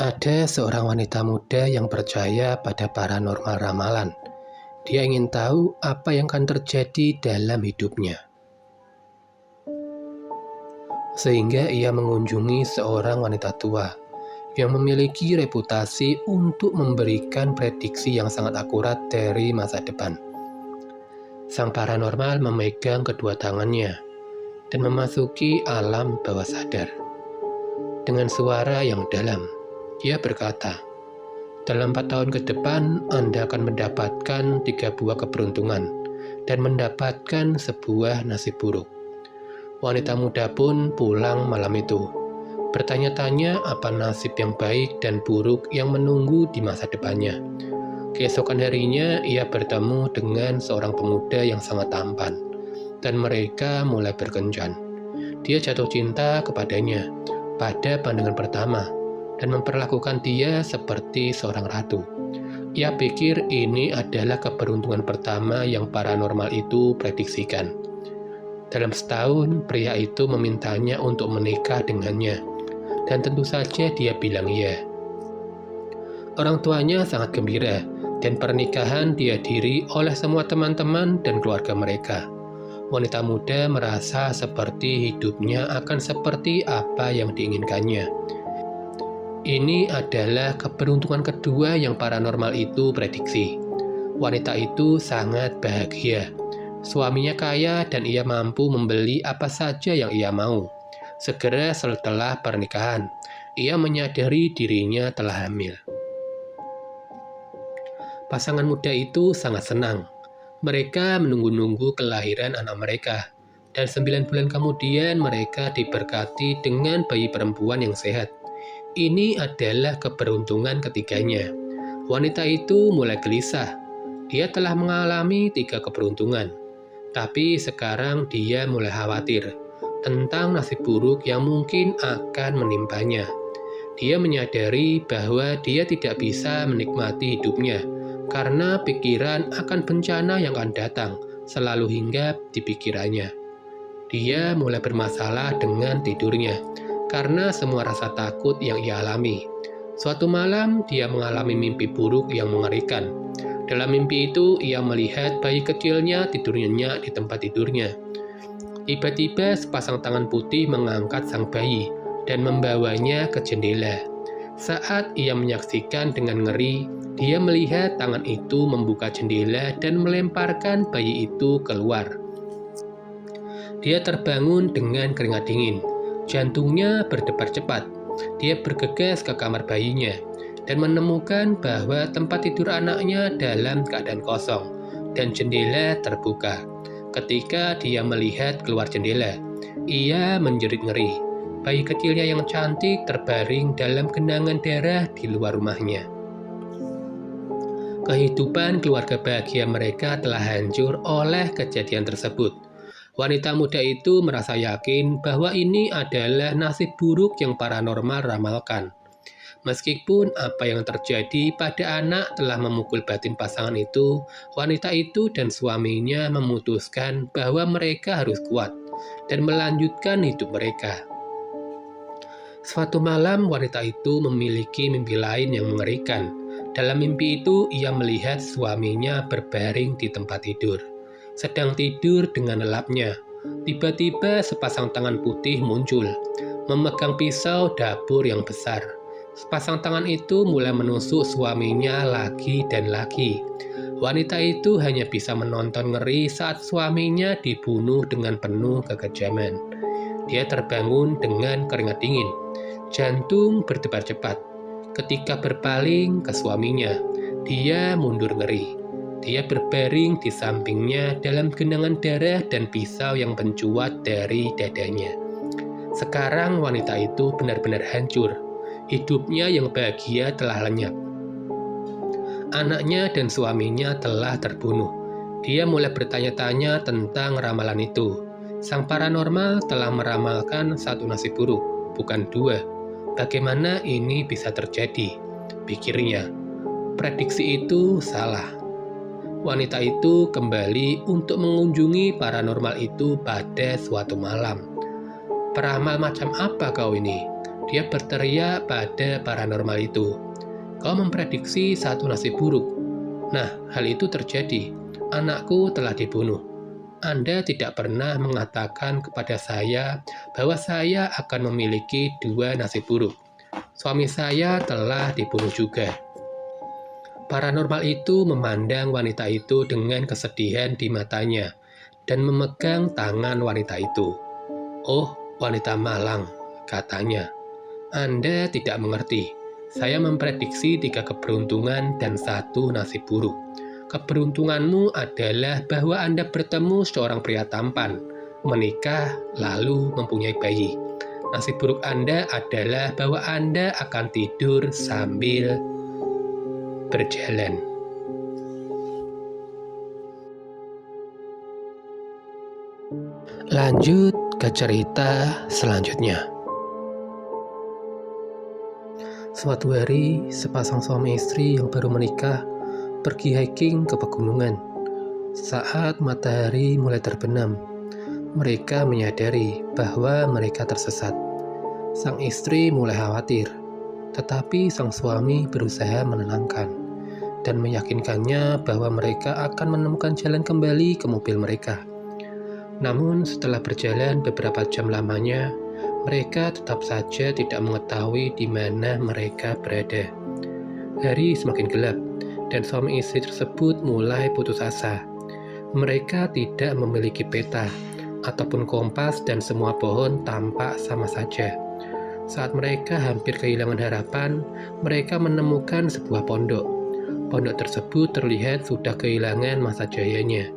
Ada seorang wanita muda yang percaya pada paranormal ramalan. Dia ingin tahu apa yang akan terjadi dalam hidupnya. Sehingga ia mengunjungi seorang wanita tua yang memiliki reputasi untuk memberikan prediksi yang sangat akurat dari masa depan. Sang paranormal memegang kedua tangannya dan memasuki alam bawah sadar. Dengan suara yang dalam, ia berkata, "Dalam 4 tahun ke depan, Anda akan mendapatkan 3 buah keberuntungan dan mendapatkan sebuah nasib buruk." Wanita muda pun pulang malam itu, bertanya-tanya apa nasib yang baik dan buruk yang menunggu di masa depannya. Keesokan harinya, ia bertemu dengan seorang pemuda yang sangat tampan, dan mereka mulai berkencan. Dia jatuh cinta kepadanya pada pandangan pertama, dan memperlakukan dia seperti seorang ratu. Ia pikir ini adalah keberuntungan pertama yang paranormal itu prediksikan. Dalam setahun, pria itu memintanya untuk menikah dengannya, dan tentu saja dia bilang iya. Orang tuanya sangat gembira, dan pernikahan dihadiri oleh semua teman-teman dan keluarga mereka. Wanita muda merasa seperti hidupnya akan seperti apa yang diinginkannya. Ini adalah keberuntungan kedua yang paranormal itu prediksi. Wanita itu sangat bahagia. Suaminya kaya dan ia mampu membeli apa saja yang ia mau. Segera setelah pernikahan, ia menyadari dirinya telah hamil. Pasangan muda itu sangat senang. Mereka menunggu-nunggu kelahiran anak mereka. Dan 9 bulan kemudian mereka diberkati dengan bayi perempuan yang sehat. Ini adalah keberuntungan ketiganya. Wanita itu mulai gelisah. Dia telah mengalami 3 keberuntungan. Tapi sekarang dia mulai khawatir tentang nasib buruk yang mungkin akan menimpanya. Dia menyadari bahwa dia tidak bisa menikmati hidupnya karena pikiran akan bencana yang akan datang selalu hinggap di pikirannya. Dia mulai bermasalah dengan tidurnya karena semua rasa takut yang ia alami. Suatu malam dia mengalami mimpi buruk yang mengerikan. Dalam mimpi itu, ia melihat bayi kecilnya tidur nyenyak di tempat tidurnya. Tiba-tiba sepasang tangan putih mengangkat sang bayi dan membawanya ke jendela. Saat ia menyaksikan dengan ngeri, dia melihat tangan itu membuka jendela dan melemparkan bayi itu keluar. Dia terbangun dengan keringat dingin. Jantungnya berdebar cepat. Dia bergegas ke kamar bayinya dan menemukan bahwa tempat tidur anaknya dalam keadaan kosong dan jendela terbuka. Ketika dia melihat keluar jendela, ia menjerit ngeri. Bayi kecilnya yang cantik terbaring dalam genangan darah di luar rumahnya. Kehidupan keluarga bahagia mereka telah hancur oleh kejadian tersebut. Wanita muda itu merasa yakin bahwa ini adalah nasib buruk yang paranormal ramalkan. Meskipun apa yang terjadi pada anak telah memukul batin pasangan itu, wanita itu dan suaminya memutuskan bahwa mereka harus kuat dan melanjutkan hidup mereka. Suatu malam, wanita itu memiliki mimpi lain yang mengerikan. Dalam mimpi itu, ia melihat suaminya berbaring di tempat tidur, sedang tidur dengan lelapnya. Tiba-tiba sepasang tangan putih muncul, memegang pisau dapur yang besar. Sepasang tangan itu mulai menusuk suaminya lagi dan lagi. Wanita itu hanya bisa menonton ngeri saat suaminya dibunuh dengan penuh kekejaman. Dia terbangun dengan keringat dingin. Jantung berdebar cepat. Ketika berpaling ke suaminya, dia mundur ngeri. Dia berbaring di sampingnya dalam genangan darah dan pisau yang mencuat dari dadanya. Sekarang wanita itu benar-benar hancur. Hidupnya yang bahagia telah lenyap. Anaknya dan suaminya telah terbunuh. Dia mulai bertanya-tanya tentang ramalan itu. Sang paranormal telah meramalkan 1 nasib buruk, bukan 2. Bagaimana ini bisa terjadi? Pikirnya. Prediksi itu salah. Wanita itu kembali untuk mengunjungi paranormal itu pada suatu malam. "Peramal macam apa kau ini?" Dia berteriak pada paranormal itu, "Kau memprediksi satu nasib buruk. Nah, hal itu terjadi. Anakku telah dibunuh. Anda tidak pernah mengatakan kepada saya bahwa saya akan memiliki dua nasib buruk. Suami saya telah dibunuh juga." Paranormal itu memandang wanita itu dengan kesedihan di matanya dan memegang tangan wanita itu. "Oh, wanita malang," katanya. "Anda tidak mengerti. Saya memprediksi 3 keberuntungan dan 1 nasib buruk. Keberuntunganmu adalah bahwa Anda bertemu seorang pria tampan, menikah, lalu mempunyai bayi. Nasib buruk Anda adalah bahwa Anda akan tidur sambil berjalan." Lanjut ke cerita selanjutnya. Suatu hari, sepasang suami istri yang baru menikah pergi hiking ke pegunungan. Saat matahari mulai terbenam, mereka menyadari bahwa mereka tersesat. Sang istri mulai khawatir, tetapi sang suami berusaha menenangkan dan meyakinkannya bahwa mereka akan menemukan jalan kembali ke mobil mereka. Namun setelah berjalan beberapa jam lamanya, mereka tetap saja tidak mengetahui di mana mereka berada. Hari semakin gelap, dan suami istri tersebut mulai putus asa. Mereka tidak memiliki peta ataupun kompas, dan semua pohon tampak sama saja. Saat mereka hampir kehilangan harapan, mereka menemukan sebuah pondok. Pondok tersebut terlihat sudah kehilangan masa jayanya.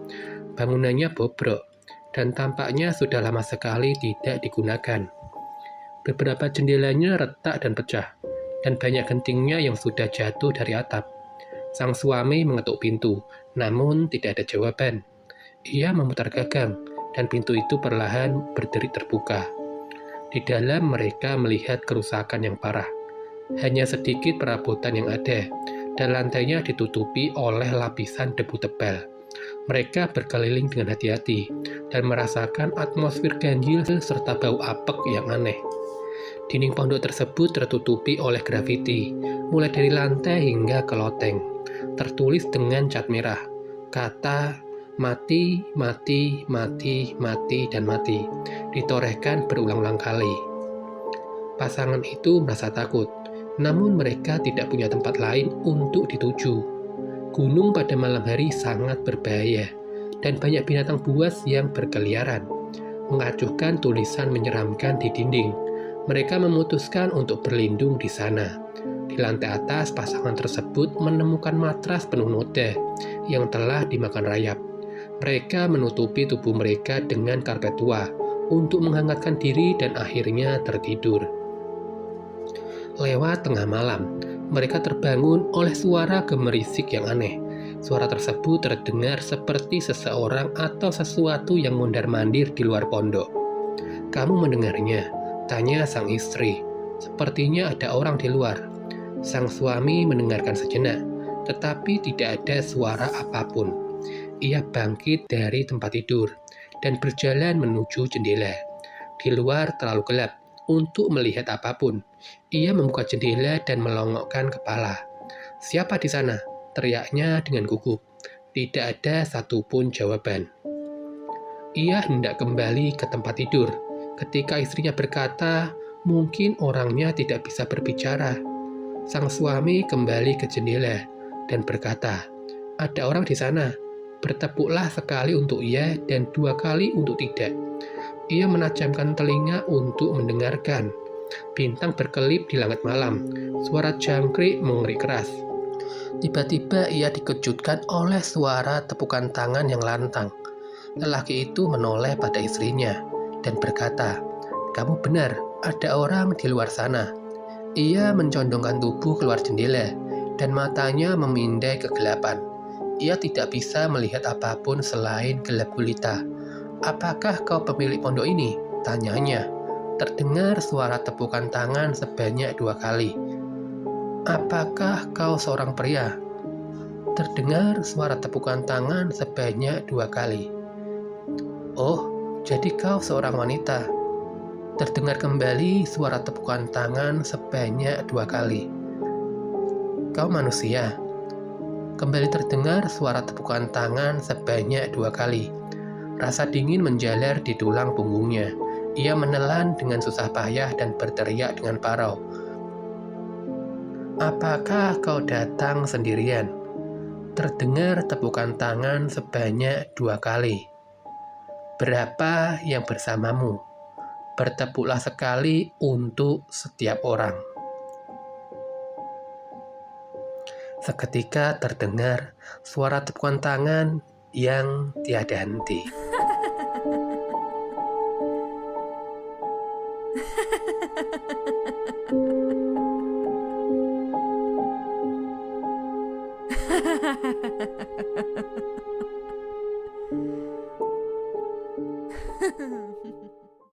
Bangunannya bobrok, dan tampaknya sudah lama sekali tidak digunakan. Beberapa jendelanya retak dan pecah, dan banyak gentingnya yang sudah jatuh dari atap. Sang suami mengetuk pintu, namun tidak ada jawaban. Ia memutar gagang, dan pintu itu perlahan berderi terbuka. Di dalam mereka melihat kerusakan yang parah. Hanya sedikit perabotan yang ada, dan lantainya ditutupi oleh lapisan debu tebal. Mereka berkeliling dengan hati-hati, dan merasakan atmosfer ganjil serta bau apek yang aneh. Dinding pondok tersebut tertutupi oleh grafiti, mulai dari lantai hingga ke loteng. Tertulis dengan cat merah, kata "mati, mati, mati, mati, dan mati" ditorehkan berulang-ulang kali. Pasangan itu merasa takut, namun mereka tidak punya tempat lain untuk dituju. Gunung pada malam hari sangat berbahaya, dan banyak binatang buas yang berkeliaran, mengacuhkan tulisan menyeramkan di dinding. Mereka memutuskan untuk berlindung di sana. Di lantai atas, pasangan tersebut menemukan matras penuh noda yang telah dimakan rayap. Mereka menutupi tubuh mereka dengan karpet tua untuk menghangatkan diri dan akhirnya tertidur. Lewat tengah malam, mereka terbangun oleh suara gemerisik yang aneh. Suara tersebut terdengar seperti seseorang atau sesuatu yang mondar-mandir di luar pondok. "Kamu mendengarnya?" tanya sang istri. "Sepertinya ada orang di luar." Sang suami mendengarkan sejenak, tetapi tidak ada suara apapun. Ia bangkit dari tempat tidur dan berjalan menuju jendela. Di luar terlalu gelap untuk melihat apapun. Ia membuka jendela dan melongokkan kepala. "Siapa di sana?" teriaknya dengan gugup. Tidak ada satupun jawaban. Ia hendak kembali ke tempat tidur, ketika istrinya berkata, "Mungkin orangnya tidak bisa berbicara." Sang suami kembali ke jendela dan berkata, "Ada orang di sana." Bertepuklah sekali untuk iya dan 2 kali untuk tidak. Ia menajamkan telinga untuk mendengarkan. Bintang berkelip di langit malam. Suara jangkrik mengering keras. Tiba-tiba ia dikejutkan oleh suara tepukan tangan yang lantang. Lelaki itu menoleh pada istrinya dan berkata, "Kamu benar, ada orang di luar sana." Ia mencondongkan tubuh keluar jendela dan matanya memindai kegelapan. Ia tidak bisa melihat apapun selain gelap gulita. "Apakah kau pemilik pondok ini?" tanyanya. Terdengar suara tepukan tangan sebanyak 2 kali. "Apakah kau seorang pria?" Terdengar suara tepukan tangan sebanyak 2 kali. "Oh, jadi kau seorang wanita." Terdengar kembali suara tepukan tangan sebanyak 2 kali. Kau manusia? Kembali terdengar suara tepukan tangan sebanyak 2 kali. Rasa dingin menjalar di tulang punggungnya. Ia menelan dengan susah payah dan berteriak dengan parau. Apakah kau datang sendirian? Terdengar tepukan tangan sebanyak 2 kali. Berapa yang bersamamu? Bertepuklah sekali untuk setiap orang. Seketika terdengar suara tepukan tangan yang tiada henti.